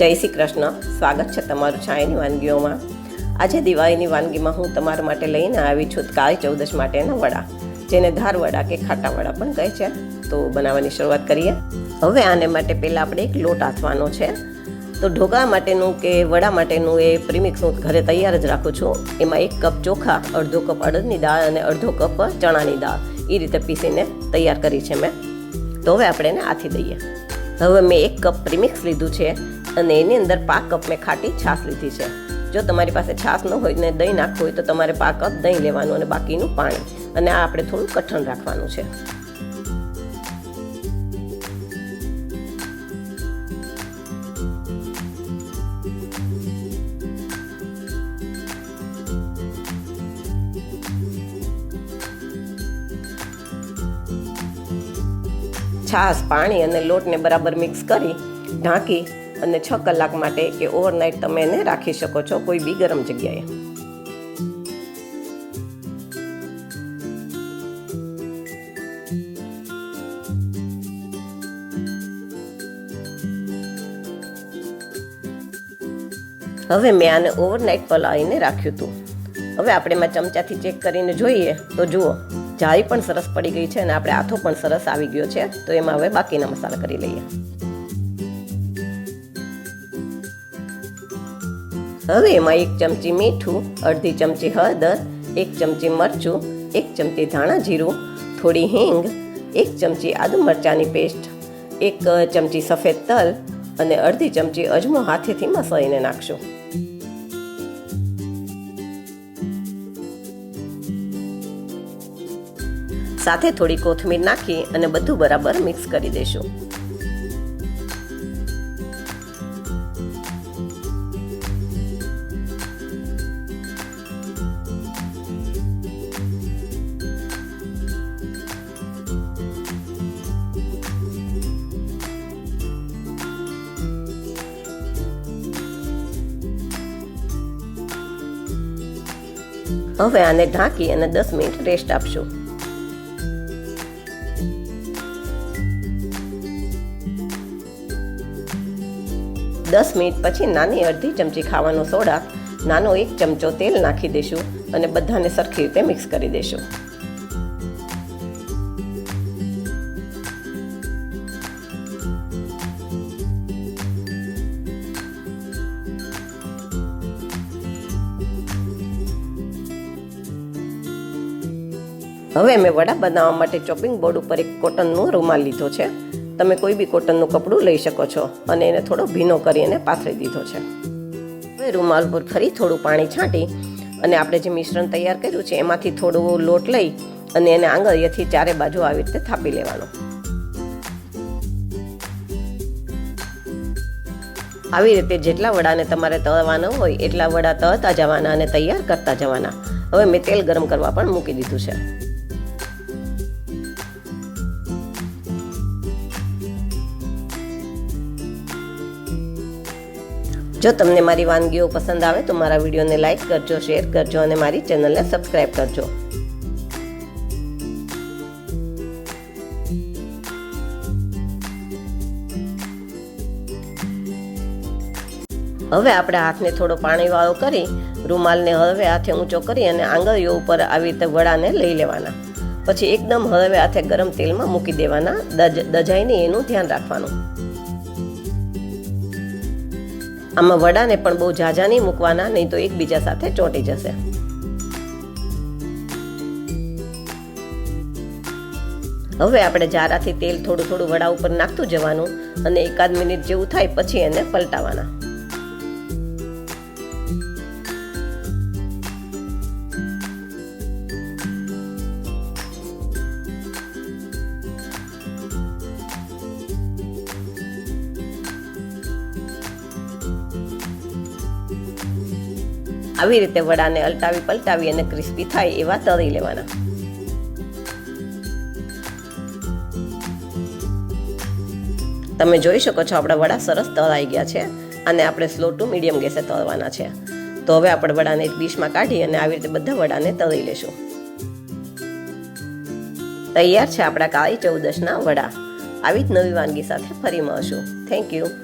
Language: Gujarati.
જય શ્રી કૃષ્ણ. સ્વાગત છે તમારું છાયાની વાનગીઓમાં. આજે દિવાળીની વાનગીમાં હું તમારા માટે લઈને આવી છું કાળી ચૌદશ માટેના વડા, જેને ધાર વડા કે ખાટા વડા પણ કહે છે. તો બનાવવાની શરૂઆત કરીએ. હવે આને માટે પહેલાં આપણે એક લોટ આથવાનો છે. તો ઢોકળા માટેનું કે વડા માટેનું એ પ્રીમિક્સ હું ઘરે તૈયાર જ રાખું છું. એમાં 1 કપ ચોખા, અડધો કપ અડદની દાળ અને અડધો કપ ચણાની દાળ એ રીતે પીસીને તૈયાર કરી છે મેં. તો હવે આપણે એને આથી દઈએ. હવે મેં 1 કપ પ્રીમિક્સ લીધું છે અને એની અંદર 5 કપ મેં ખાટી છાશ લીધી છે. જો તમારી પાસે છાશ ન હોય ને દહીં નાખવું હોય તો તમારે 5 કપ દહીં લેવાનું અને બાકીનું પાણી, અને આ આપણે થોડું કઠણ રાખવાનું છે. છાશ, પાણી અને લોટને બરાબર મિક્સ કરી ઢાંકી અને 6 કલાક માટે કે ઓવરનાઇટ તમે એને રાખી શકો છો કોઈ બી ગરમ જગ્યાએ. હવે મેં આને ઓવરનાઇટ પલાળીને રાખ્યું હતું. હવે આપણે એમાં ચમચાથી ચેક કરીને જોઈએ તો જુઓ, જાળી પણ સરસ પડી ગઈ છે અને આપણે આથો પણ સરસ આવી ગયો છે. તો એમાં હવે બાકીના મસાલા કરી લઈએ. હવે એમાં 1 ચમચી મીઠું, અડધી ચમચી હળદર, 1 ચમચી મરચું, 1 ચમચી ધાણા જીરું, થોડી હિંગ, 1 ચમચી આદુ મરચાંની પેસ્ટ, 1 ચમચી સફેદ તલ અને અડધી ચમચી અજમો હાથેથી મસળીને નાખશું. સાથે થોડી કોથમીર નાખી અને બધું બરાબર મિક્સ કરી દઈશું. હવે આને ઢાંકી અને 10 મિનિટ રેસ્ટ આપશું. દસ મિનિટ પછી નાની અડધી ચમચી ખાવાનો સોડા, નાનો 1 ચમચો તેલ નાખી દઈશું અને બધાને સરખી રીતે મિક્સ કરી દઈશું. હવે મેં વડા બનાવવા માટે ચોપિંગ બોર્ડ ઉપર એક કોટનનો રૂમાલ લીધો છે. તમે કોઈ બી કોટનનું કપડું લઈ શકો છો અને એને થોડો ભીનો કરી અને પાથરી દીધો છે. હવે રૂમાલ પર ફરી થોડું પાણી છાંટી અને આપણે જે મિશ્રણ તૈયાર કર્યું છે એમાંથી થોડું લોટ લઈ અને એને આંગળીએથી ચારે બાજુ આવી રીતે થાપી લેવાનો. આવી રીતે જેટલા વડાને તમારે તળવાના હોય એટલા વડા તળતા જવાના અને તૈયાર કરતા જવાના. હવે મેં તેલ ગરમ કરવા પણ મૂકી દીધું છે. જો તમને મારી વાનગીઓ પસંદ આવે તો મારા વિડીયોને લાઈક કરજો, શેર કરજો અને મારી ચેનલને સબસ્ક્રાઈબ કરજો. હવે આપણે હાથને થોડો પાણીવાળો કરી રૂમાલને હળવે હાથે ઊંચો કરી અને આંગળીઓ ઉપર આવી રીતે વડાને લઈ લેવાના. પછી એકદમ હળવે હાથે ગરમ તેલમાં મૂકી દેવાના. દજાય નહીં એનું ધ્યાન રાખવાનું. આમાં વડાને પણ બહુ ઝાઝા નહીં મૂકવાના, નહીં તો એકબીજા સાથે ચોંટી જશે. હવે આપણે જારાથી તેલ થોડું થોડું વડા ઉપર નાખતું જવાનું અને 1 મિનિટ જેવું થાય પછી એને પલટાવાના. આવી રીતે વડાને અલટાવી પલટાવી અને ક્રિસ્પી થાય એવા તળી લેવાના. તમે જોઈ શકો છો આપણા વડા સરસ તળાઈ ગયા છે અને આપણે સ્લો ટુ મીડિયમ ગેસે તળવાના છે. તો હવે આપણે વડાને એક ડીશમાં કાઢી અને આવી રીતે બધા વડાને તળી લેશું. તૈયાર છે આપણા કાળી ચૌદશના વડા. આવી જ નવી વાનગી સાથે ફરી મળશું. Thank you.